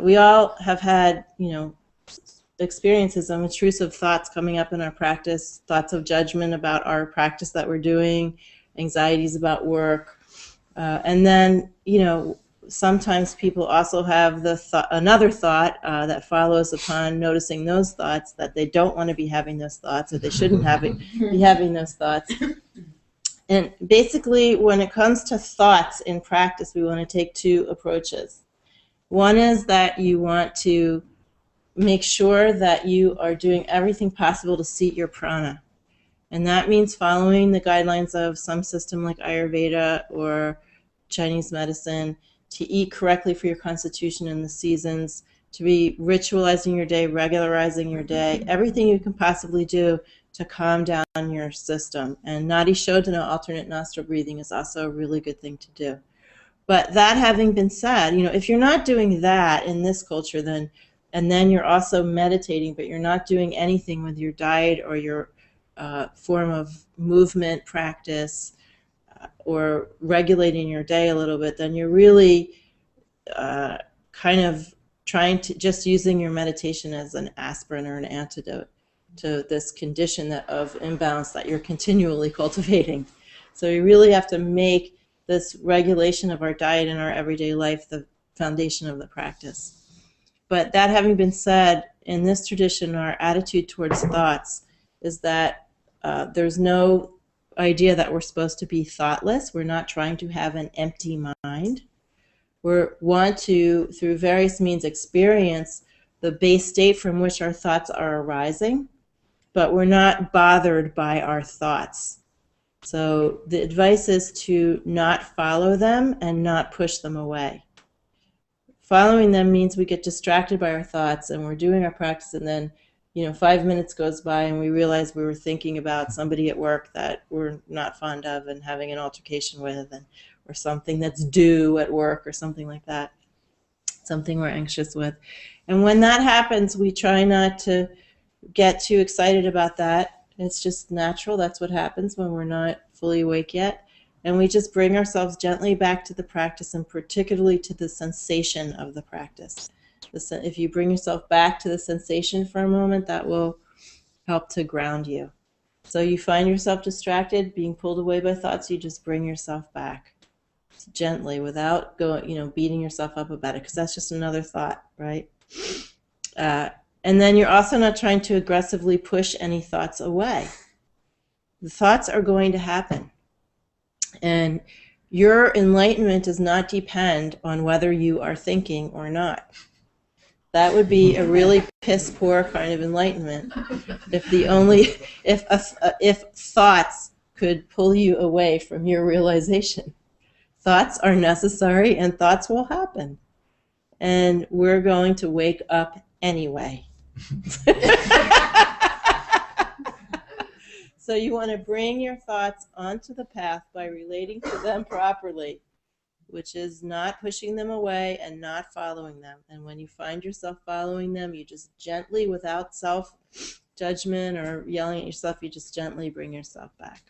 we all have had, experiences of intrusive thoughts coming up in our practice, thoughts of judgment about our practice that we're doing, anxieties about work. And then, sometimes people also have another thought that follows upon noticing those thoughts, that they don't want to be having those thoughts, or they shouldn't be having those thoughts. And basically, when it comes to thoughts in practice, we want to take two approaches. One is that you want to make sure that you are doing everything possible to seat your prana. And that means following the guidelines of some system like Ayurveda or Chinese medicine, to eat correctly for your constitution in the seasons, to be ritualizing your day, regularizing your day, everything you can possibly do to calm down your system. And Nadi Shodhana, alternate nostril breathing, is also a really good thing to do. But that having been said, if you're not doing that in this culture, and then you're also meditating, but you're not doing anything with your diet or your form of movement practice or regulating your day a little bit, then you're really kind of trying to just using your meditation as an aspirin or an antidote to this condition of imbalance that you're continually cultivating. So you really have to make this regulation of our diet in our everyday life the foundation of the practice. But that having been said, in this tradition, our attitude towards thoughts is that there's no idea that we're supposed to be thoughtless. We're not trying to have an empty mind. We want to, through various means, experience the base state from which our thoughts are arising, but we're not bothered by our thoughts. So the advice is to not follow them and not push them away. Following them means we get distracted by our thoughts and we're doing our practice, and then 5 minutes goes by and we realize we were thinking about somebody at work that we're not fond of and having an altercation with, or something that's due at work or something like that, something we're anxious with. And when that happens, we try not to get too excited about that. It's just natural. That's what happens when we're not fully awake yet. And we just bring ourselves gently back to the practice, and particularly to the sensation of the practice. If you bring yourself back to the sensation for a moment, that will help to ground you. So you find yourself distracted, being pulled away by thoughts, you just bring yourself back gently without beating yourself up about it, because that's just another thought, right? And then you're also not trying to aggressively push any thoughts away. The thoughts are going to happen. And your enlightenment does not depend on whether you are thinking or not. That would be a really piss poor kind of enlightenment if thoughts could pull you away from your realization. Thoughts are necessary and thoughts will happen. And we're going to wake up anyway. So you want to bring your thoughts onto the path by relating to them properly, which is not pushing them away and not following them. And when you find yourself following them, you just gently, without self-judgment or yelling at yourself, you just gently bring yourself back.